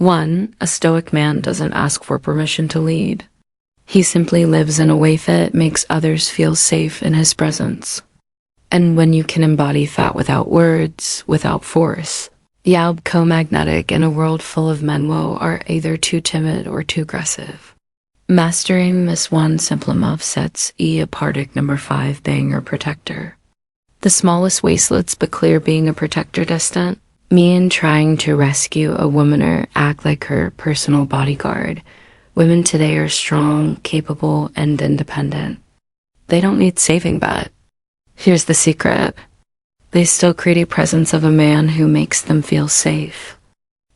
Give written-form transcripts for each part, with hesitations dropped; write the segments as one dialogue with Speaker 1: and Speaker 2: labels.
Speaker 1: 1. A Stoic man doesn't ask for permission to lead. He simply lives in a way that makes others feel safe in his presence. And when you can embody that without words, without force, you become magnetic in a world full of men who are either too timid or too aggressive. Mastering this one simple move sets apart. Number 5. Being your protector. The smallest waistlets but clear being a protector distant mean trying to rescue a woman or act like her personal bodyguard. Women today are strong, capable, and independent. They don't need saving, but here's the secret. They still create a presence of a man who makes them feel safe.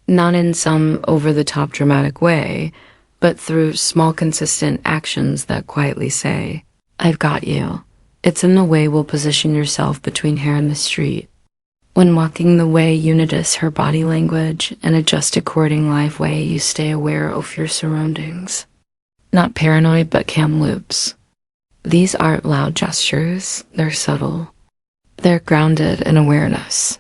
Speaker 1: Not in some over-the-top dramatic way, but through small consistent actions that quietly say, I've got you. It's in the way we'll position yourself between here and the street. When walking the way you notice her body language and adjust according live way you stay aware of your surroundings. Not paranoid but calm loops. These aren't loud gestures, they're subtle. They're grounded in awareness.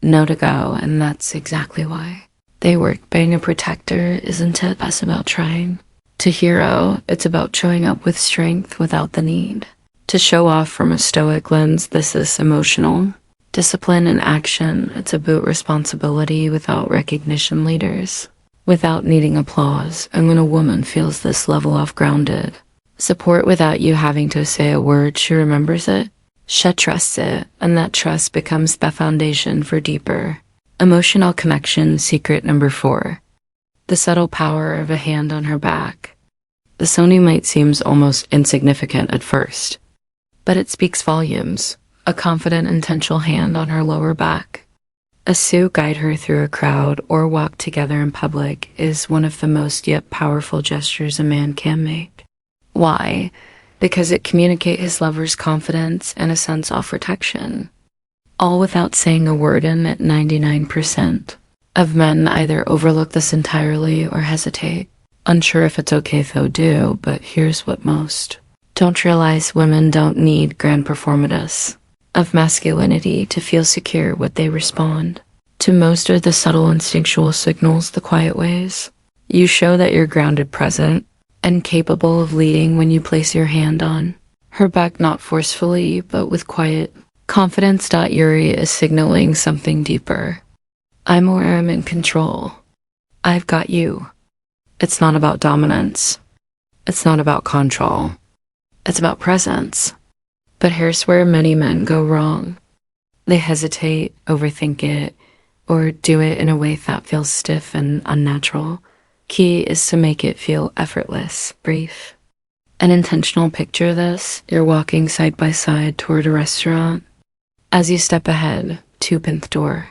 Speaker 1: Know to go, and that's exactly why they work. Being a protector isn't it less about trying to hero, it's about showing up with strength without the need to show off. From a Stoic lens, this is emotional discipline and action. It's about responsibility without recognition, leaders without needing applause. And when a woman feels this level of grounded support without you having to say a word, she remembers it, she trusts it, and that trust becomes the foundation for deeper emotional connection. Secret number 4. The subtle power of a hand on her back. The Sony might seem almost insignificant at first, but it speaks volumes. A confident, intentional hand on her lower back. A Sue guide her through a crowd or walk together in public is one of the most yet powerful gestures a man can make. Why? Because it communicates his lover's confidence and a sense of protection. All without saying a word. In it, 99% of men either overlook this entirely or hesitate. Unsure if it's okay though do, but here's what most don't realize. Women don't need grand performatives of masculinity to feel secure. What they respond to most are the subtle instinctual signals, the quiet ways you show that you're grounded, present, and capable of leading when you place your hand on her back, not forcefully, but with quiet confidence. Yuri is signaling something deeper. I'm aware, I'm in control. I've got you. It's not about dominance. It's not about control. It's about presence. But here's where many men go wrong. They hesitate, overthink it, or do it in a way that feels stiff and unnatural. Key is to make it feel effortless, brief, and intentional. Picture this. You're walking side by side toward a restaurant. As you step ahead to open the door,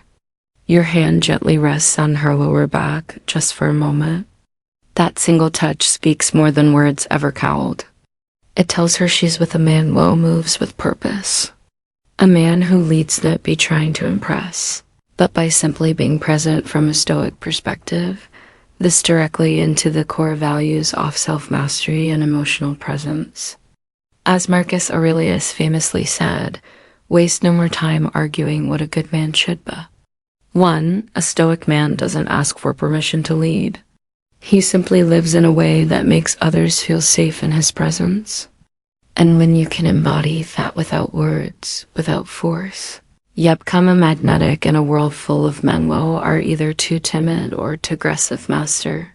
Speaker 1: your hand gently rests on her lower back just for a moment. That single touch speaks more than words ever could. It tells her she's with a man who moves with purpose. A man who leads not by trying to impress, but by simply being present. From a Stoic perspective, this directly into the core values of self-mastery and emotional presence. As Marcus Aurelius famously said, waste no more time arguing what a good man should be. 1. A Stoic man doesn't ask for permission to lead. He simply lives in a way that makes others feel safe in his presence. And when you can embody that without words, without force, you become a magnetic in a world full of men who are either too timid or too aggressive. Master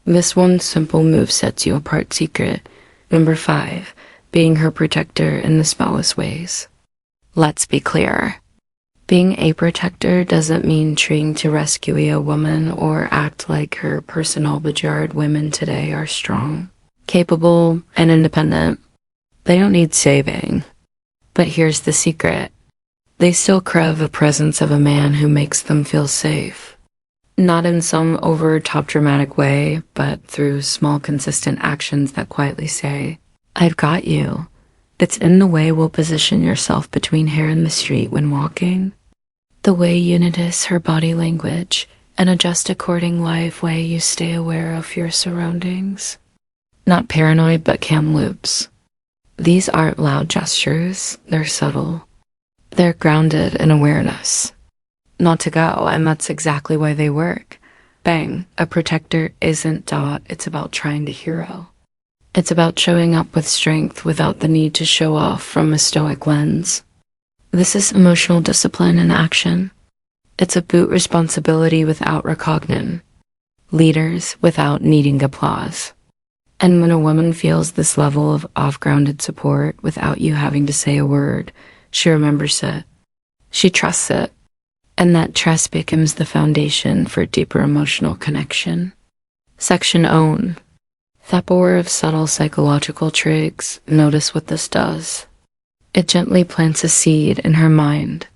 Speaker 1: this one simple move sets you apart. Secret number 5. Being her protector in the smallest ways. Let's be clear. Being a protector doesn't mean trying to rescue a woman or act like her personal bodyguard. Women today are strong, capable, and independent. They don't need saving. But here's the secret. They still crave a presence of a man who makes them feel safe. Not in some over-top dramatic way, but through small consistent actions that quietly say, I've got you. It's in the way we'll position yourself between here and the street when walking. The way you notice her body language and adjust according live way you stay aware of your surroundings. Not paranoid but calm loops. These aren't loud gestures, they're subtle. They're grounded in awareness. Not to go, and that's exactly why they work. Bang, a protector isn't dot, it's about trying to hero. It's about showing up with strength without the need to show off from a stoic lens. This is emotional discipline in action. It's a boot responsibility without recognition, leaders without needing applause. And when a woman feels this level of off-grounded support without you having to say a word, she remembers it. She trusts it. And that trust becomes the foundation for deeper emotional connection. Section Own. Thapor of subtle psychological trigs. Notice what this does. It gently plants a seed in her mind.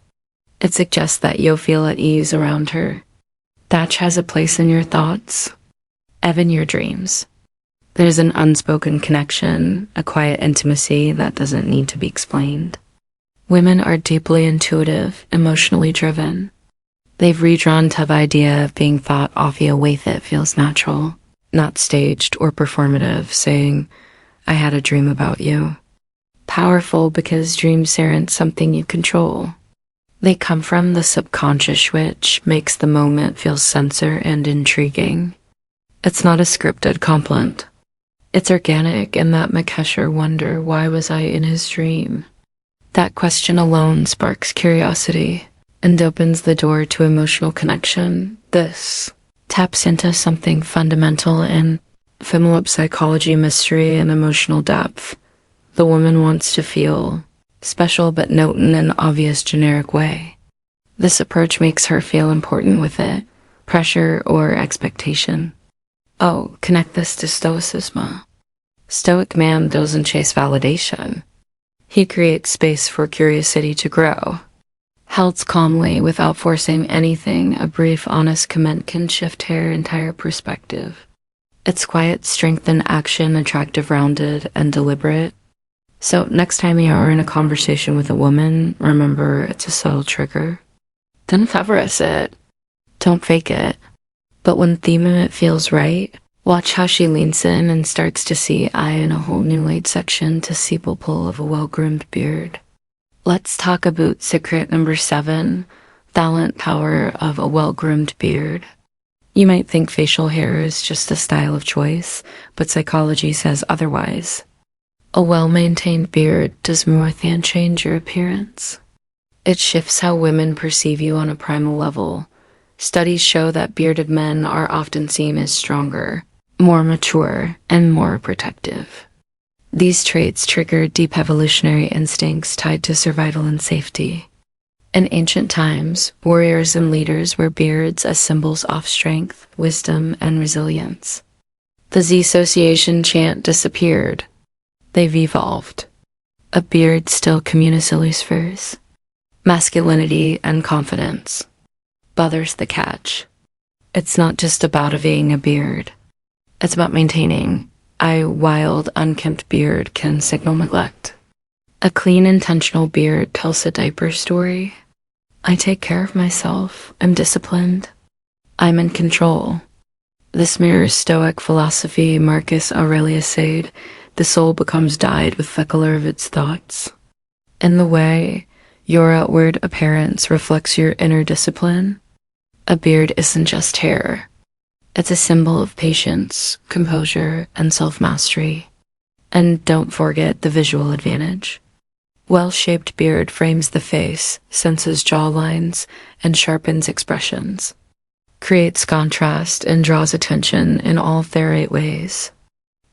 Speaker 1: It suggests that you'll feel at ease around her. Thatch has a place in your thoughts, even your dreams. There's an unspoken connection, a quiet intimacy that doesn't need to be explained. Women are deeply intuitive, emotionally driven. They've redrawn to the idea of being thought of in a way that feels natural, not staged or performative, saying, I had a dream about you. Powerful because dreams aren't something you control. They come from the subconscious, which makes the moment feel censored and intriguing. It's not a scripted compliment. It's organic, and that Makesher wonder, why was I in his dream? That question alone sparks curiosity and opens the door to emotional connection. This taps into something fundamental in female psychology, mystery, and emotional depth. The woman wants to feel special, but not in an obvious generic way. This approach makes her feel important with it, pressure or expectation. Oh, connect this to Stoicism. Stoic man doesn't chase validation. He creates space for curiosity to grow. Held calmly without forcing anything, a brief, honest comment can shift her entire perspective. It's quiet strength in action, attractive, rounded, and deliberate. So next time you are in a conversation with a woman, remember it's a subtle trigger. Don't favorite it. Don't fake it. But when theme it feels right, watch how she leans in and starts to see eye in a whole new light section to sepal pull of a well-groomed beard. Let's talk about secret number 7, talent power of a well-groomed beard. You might think facial hair is just a style of choice, but psychology says otherwise. A well-maintained beard does more than change your appearance. It shifts how women perceive you on a primal level. Studies show that bearded men are often seen as stronger, more mature, and more protective. These traits trigger deep evolutionary instincts tied to survival and safety. In ancient times, warriors and leaders wore beards as symbols of strength, wisdom, and resilience. The Z-association chant disappeared. They've evolved. A beard still communicates first. Masculinity and confidence. But there's the catch. It's not just about being a beard. It's about maintaining. A wild, unkempt beard can signal neglect. A clean, intentional beard tells a diaper story. I take care of myself. I'm disciplined. I'm in control. This mirrors Stoic philosophy. Marcus Aurelius said, the soul becomes dyed with the color of its thoughts. In the way your outward appearance reflects your inner discipline, a beard isn't just hair. It's a symbol of patience, composure, and self-mastery. And don't forget the visual advantage. Well-shaped beard frames the face, senses jawlines, and sharpens expressions. Creates contrast and draws attention in all their 8 ways.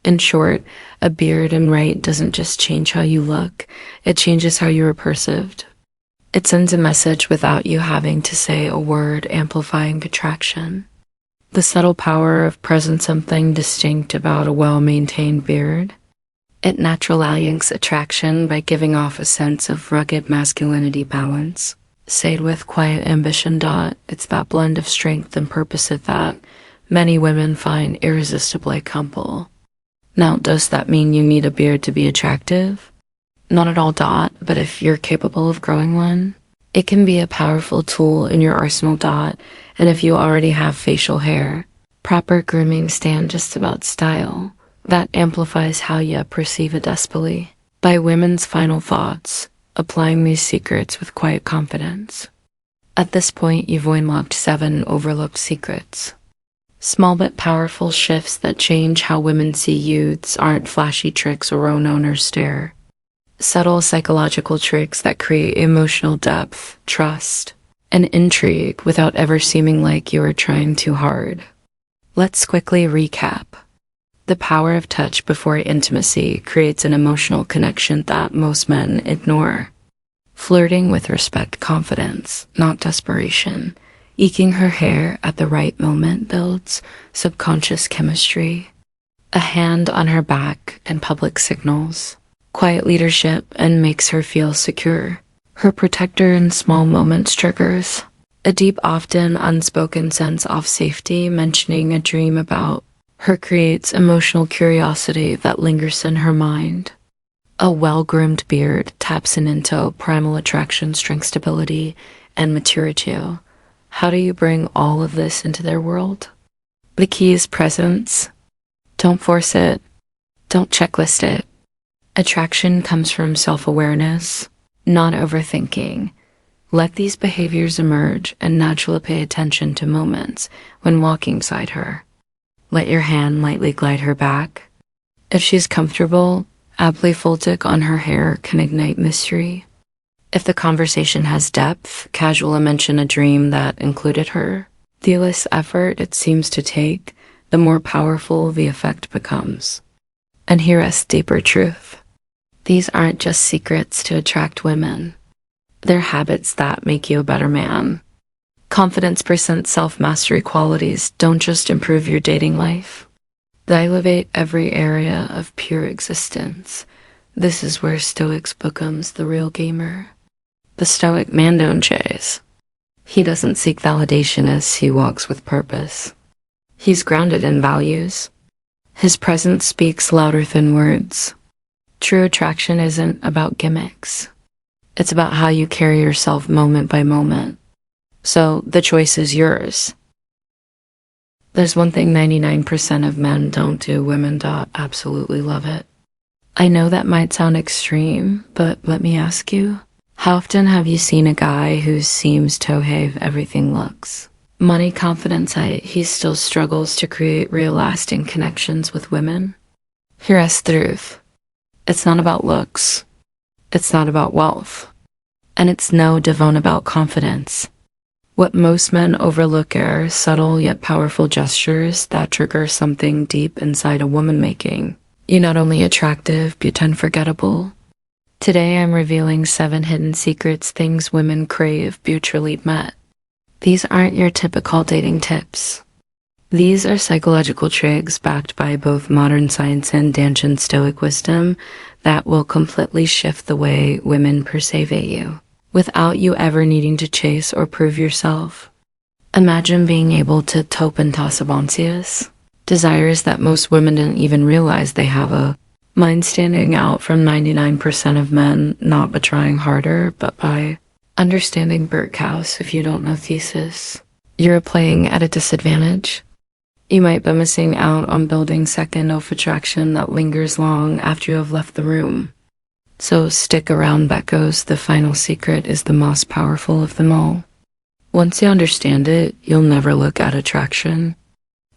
Speaker 1: In short, a beard and right doesn't just change how you look, it changes how you are perceived. It sends a message without you having to say a word, amplifying attraction. The subtle power of present something distinct about a well-maintained beard. It naturally links attraction by giving off a sense of rugged masculinity balance. Said with quiet ambition. It's that blend of strength and purpose that many women find irresistibly compelling. Now, does that mean you need a beard to be attractive? Not at all. But if you're capable of growing one, it can be a powerful tool in your arsenal. And if you already have facial hair, proper grooming stand just about style. That amplifies how you perceive it despicably. By women's final thoughts, applying these secrets with quiet confidence. At this point, you've unlocked 7 overlooked secrets. Small but powerful shifts that change how women see youths aren't flashy tricks or own stare. Subtle psychological tricks that create emotional depth, trust, and intrigue without ever seeming like you are trying too hard. Let's quickly recap. The power of touch before intimacy creates an emotional connection that most men ignore. Flirting with respect, confidence, not desperation. Eking her hair at the right moment builds subconscious chemistry. A hand on her back and public signals quiet leadership and makes her feel secure. Her protector in small moments triggers a deep, often unspoken sense of safety. Mentioning a dream about her creates emotional curiosity that lingers in her mind. A well-groomed beard taps into primal attraction, strength, stability, and maturity. How do you bring all of this into their world? The key is presence. Don't force it. Don't checklist it. Attraction comes from self-awareness, not overthinking. Let these behaviors emerge and naturally pay attention to moments when walking beside her. Let your hand lightly glide her back. If she's comfortable, a playful tick on her hair can ignite mystery. If the conversation has depth, casually mention a dream that included her. The less effort it seems to take, the more powerful the effect becomes. And here is deeper truth. These aren't just secrets to attract women. They're habits that make you a better man. Confidence, self-mastery qualities don't just improve your dating life. They elevate every area of pure existence. This is where Stoics becomes the real gamer. The Stoic man don't chase. He doesn't seek validation as he walks with purpose. He's grounded in values. His presence speaks louder than words. True attraction isn't about gimmicks. It's about how you carry yourself moment by moment. So the choice is yours. There's one thing 99% of men don't do, women absolutely love it. I know that might sound extreme, but let me ask you, how often have you seen a guy who seems to have everything looks? Money, confidence, he still struggles to create real lasting connections with women? Here's the truth. It's not about looks. It's not about wealth. And it's no divine about confidence. What most men overlook are subtle yet powerful gestures that trigger something deep inside a woman, making you not only attractive but unforgettable. Today I'm revealing 7 hidden secrets, things women crave but truly met. These aren't your typical dating tips. These are psychological tricks backed by both modern science and ancient Stoic wisdom that will completely shift the way women perceive you, without you ever needing to chase or prove yourself. Imagine being able to tope and toss abundances, desires that most women didn't even realize they have, a mind standing out from 99% of men, not by trying harder, but by understanding Burkhouse. If you don't know thesis, you're playing at a disadvantage. You might be missing out on building second of attraction that lingers long after you have left the room. So stick around, Beckos. The final secret is the most powerful of them all. Once you understand it, you'll never look at attraction.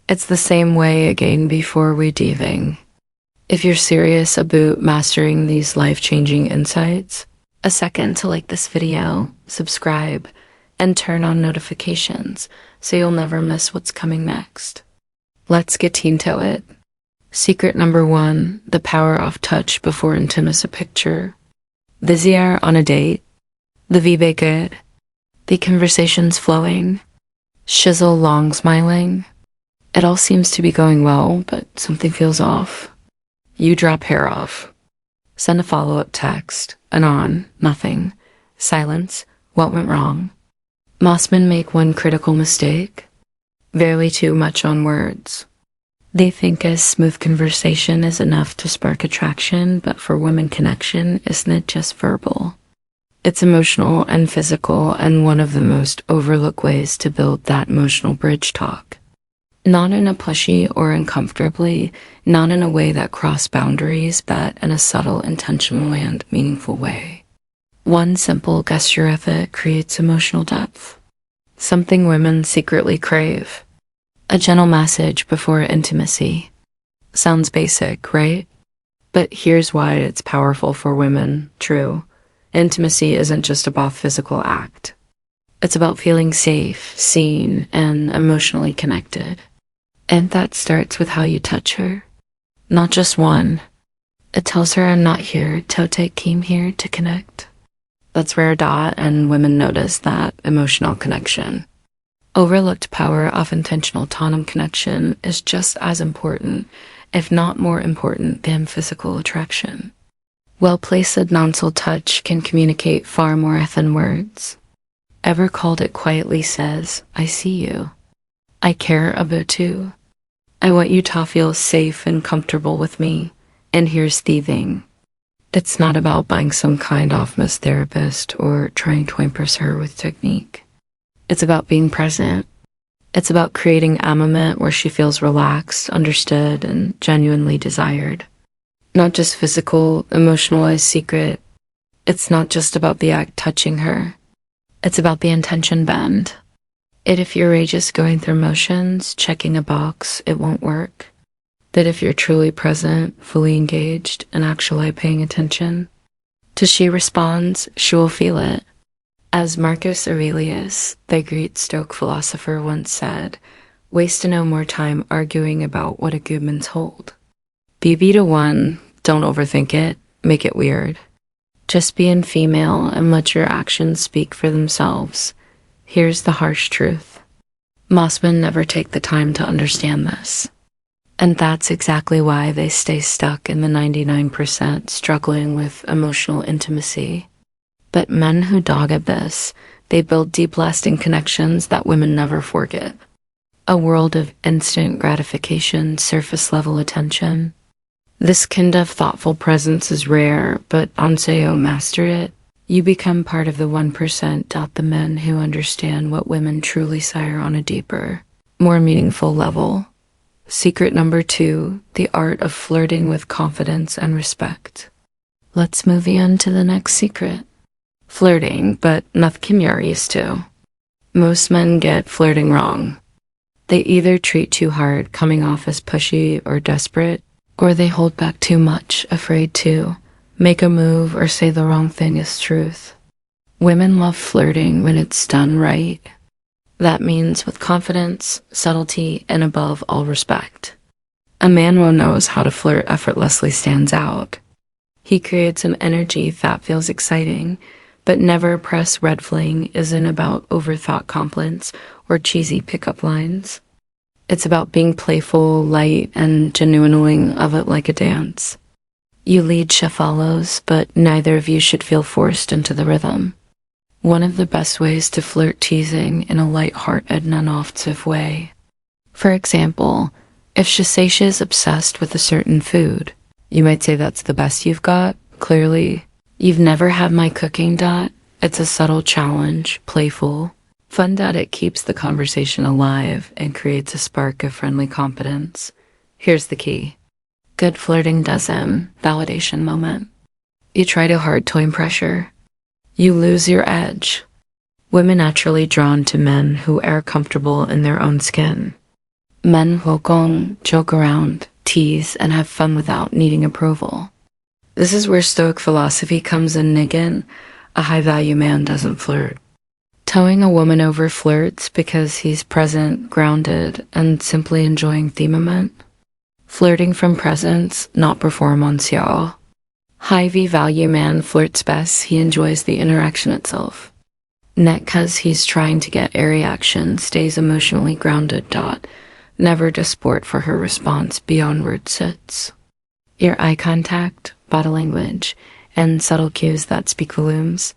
Speaker 1: It's the same way again before we diving. If you're serious about mastering these life-changing insights, a second to like this video, subscribe, and turn on notifications so you'll never miss what's coming next. Let's get into it. Secret number 1, the power of touch before intimacy. Picture the ZR on a date, the VB good, the conversation's flowing, shizzle long smiling. It all seems to be going well, but something feels off. You drop hair off. Send a follow-up text, anon, nothing, silence, what went wrong? Mossmen make one critical mistake. Barely too much on words. They think a smooth conversation is enough to spark attraction, but for women, connection isn't it just verbal. It's emotional and physical, and one of the most overlooked ways to build that emotional bridge. Talk. Not in a pushy or uncomfortably, not in a way that crosses boundaries, but in a subtle, intentional, and meaningful way. One simple gesture of it creates emotional depth. Something women secretly crave. A gentle message before intimacy. Sounds basic, right? But here's why it's powerful for women. True. Intimacy isn't just about physical act. It's about feeling safe, seen, and emotionally connected. And that starts with how you touch her. Not just one. It tells her I'm not here, Tote came here to connect. That's rare. And women notice that emotional connection. Overlooked power of intentional tandem connection is just as important, if not more important, than physical attraction. Well-placed non-soul touch can communicate far more than words. Ever called it quietly says, I see you. I care about you. I want you to feel safe and comfortable with me. And here's the thing. It's not about buying some kind of Miss Therapist or trying to impress her with technique. It's about being present. It's about creating a moment where she feels relaxed, understood, and genuinely desired. Not just physical, emotionalized secret. It's not just about the act touching her. It's about the intention bend. If you're just going through motions, checking a box, it won't work. That if you're truly present, fully engaged, and actually paying attention, till she responds, she will feel it. As Marcus Aurelius, the great Stoic philosopher, once said, waste no more time arguing about what agreements hold. Be to one, don't overthink it, make it weird. Just be in female and let your actions speak for themselves. Here's the harsh truth. Most men never take the time to understand this. And that's exactly why they stay stuck in the 99% struggling with emotional intimacy. But men who dog at this, they build deep lasting connections that women never forget. A world of instant gratification, surface level attention. This kind of thoughtful presence is rare, but once you master it, you become part of the 1%. The men who understand what women truly desire on a deeper, more meaningful level. Secret number 2, the art of flirting with confidence and respect. Let's move on to the next secret. Flirting, but nothing you're used to. Most men get flirting wrong. They either treat too hard, coming off as pushy or desperate, or they hold back too much, afraid to make a move or say the wrong thing as truth. Women love flirting when it's done right. That means with confidence, subtlety, and above all respect. A man who knows how to flirt effortlessly stands out. He creates an energy that feels exciting, but never press red flag isn't about overthought compliments or cheesy pickup lines. It's about being playful, light, and genuine of it like a dance. You lead, she follows, but neither of you should feel forced into the rhythm. One of the best ways to flirt teasing in a light-hearted and unoffensive way. For example, if she says she's obsessed with a certain food, you might say that's the best you've got. Clearly, you've never had my cooking. It's a subtle challenge, playful, fun. It keeps the conversation alive and creates a spark of friendly confidence. Here's the key. Good flirting doesn't validation moment. You try too hard to impress her. You lose your edge. Women naturally drawn to men who are comfortable in their own skin. Men who joke around, tease, and have fun without needing approval. This is where Stoic philosophy comes in again. A high-value man doesn't flirt. Towing a woman over flirts because he's present, grounded, and simply enjoying the moment. Flirting from presence, not performance, y'all. High-value man flirts best, he enjoys the interaction itself. Net cause he's trying to get a reaction, stays emotionally grounded. Never to sport for her response beyond word sits. Your eye contact, body language, and subtle cues that speak volumes.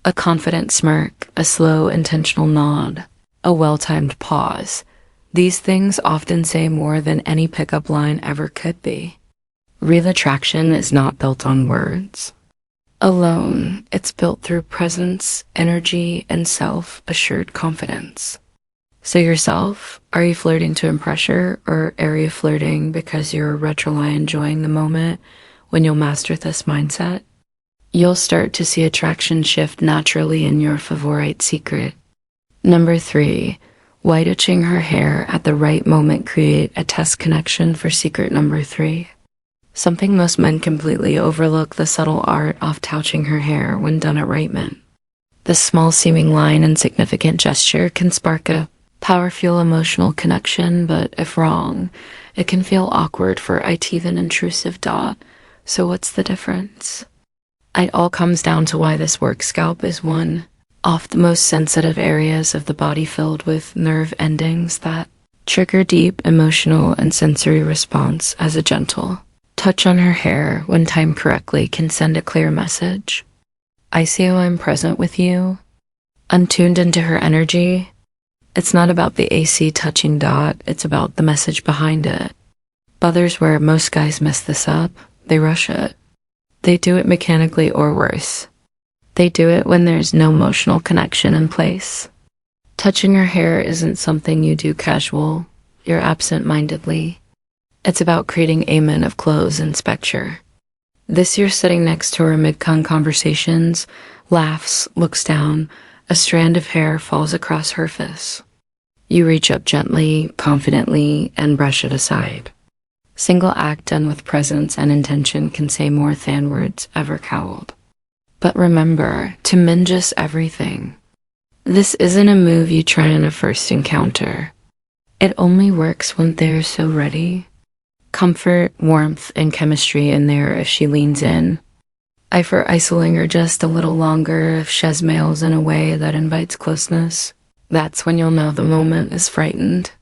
Speaker 1: A confident smirk, a slow, intentional nod, a well-timed pause. These things often say more than any pickup line ever could be. Real attraction is not built on words alone. It's built through presence, energy, and self-assured confidence. So yourself, are you flirting to impress her, or are you flirting because you're retroly enjoying the moment? When you'll master this mindset, you'll start to see attraction shift naturally in your favorite secret. Number 3, Why touching her hair at the right moment create a test connection for secret number 3? Something most men completely overlook: the subtle art of touching her hair when done at right moment. The small seeming line and significant gesture can spark a powerful emotional connection, but if wrong, it can feel awkward for it even intrusive. So what's the difference? It all comes down to why this work. Scalp is one of the most sensitive areas of the body, filled with nerve endings that trigger deep emotional and sensory response. As a gentle touch on her hair when timed correctly can send a clear message. I see how I'm present with you. Untuned into her energy. It's not about the AC touching. It's about the message behind it. Others, where most guys mess this up, they rush it. They do it mechanically, or worse, they do it when there's no emotional connection in place. Touching her hair isn't something you do casual, you're absent-mindedly. It's about creating a min of close and spectre. This, you're sitting next to her mid-conversations, laughs, looks down, a strand of hair falls across her face. You reach up gently, confidently, and brush it aside. Single act done with presence and intention can say more than words ever cowled. But remember to mingus everything. This isn't a move you try in a first encounter. It only works when they're so ready. Comfort, warmth, and chemistry in there if she leans in. I for isolating her just a little longer if she smiles in a way that invites closeness. That's when you'll know the moment is frightened.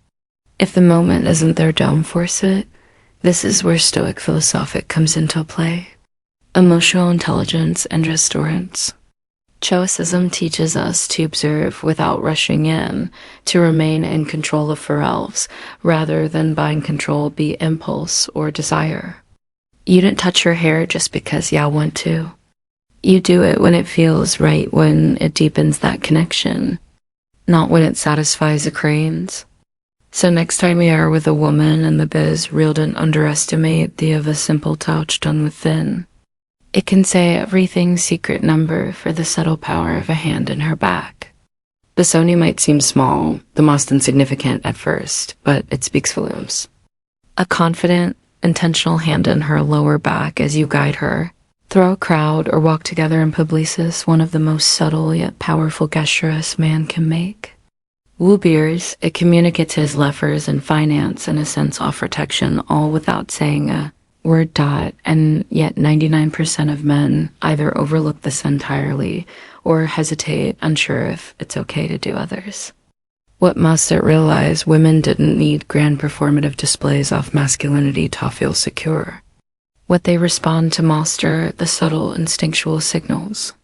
Speaker 1: If the moment isn't there, don't force it. This is where Stoic philosophic comes into play. Emotional intelligence and restorance. Stoicism teaches us to observe without rushing in, to remain in control of ourselves, rather than by control be impulse or desire. You didn't touch her hair just because you want to. You do it when it feels right, when it deepens that connection, not when it satisfies the cranes. So next time you are with a woman in the biz, real, don't underestimate the of a simple touch done within. It can say everything. Secret number for the subtle power of a hand in her back. The Sony might seem small, the most insignificant at first, but it speaks volumes. A confident, intentional hand in her lower back as you guide her. Throw a crowd or walk together in publicis, one of the most subtle yet powerful gestures man can make. Woo beers, it communicates his levers and finance and a sense of protection, all without saying a word. And yet 99% of men either overlook this entirely or hesitate, unsure if it's okay to do others. What must it realize? Women didn't need grand performative displays of masculinity to feel secure. What they respond to master the subtle instinctual signals.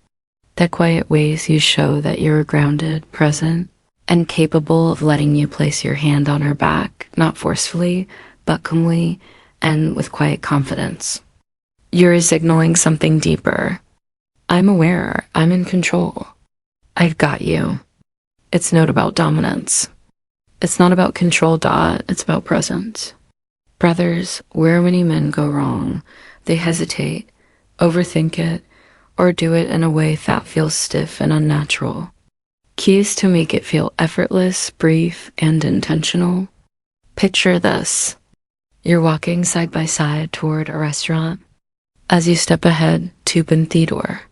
Speaker 1: The quiet ways you show that you're grounded, present, and capable of letting you place your hand on her back, not forcefully, but calmly, and with quiet confidence. You're signaling something deeper. I'm aware, I'm in control. I've got you. It's not about dominance. It's not about control. It's about presence. Brothers, where many men go wrong, they hesitate, overthink it, or do it in a way that feels stiff and unnatural. Key is to make it feel effortless, brief, and intentional. Picture this. You're walking side by side toward a restaurant. As you step ahead to the door,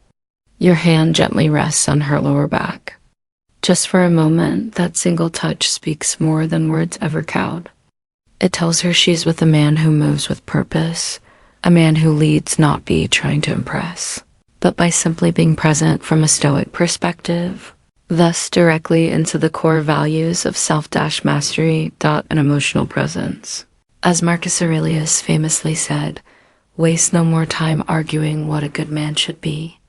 Speaker 1: your hand gently rests on her lower back. Just for a moment, that single touch speaks more than words ever could. It tells her she's with a man who moves with purpose, a man who leads not by trying to impress, but by simply being present from a Stoic perspective, thus directly into the core values of self-mastery and emotional presence. As Marcus Aurelius famously said, waste no more time arguing what a good man should be.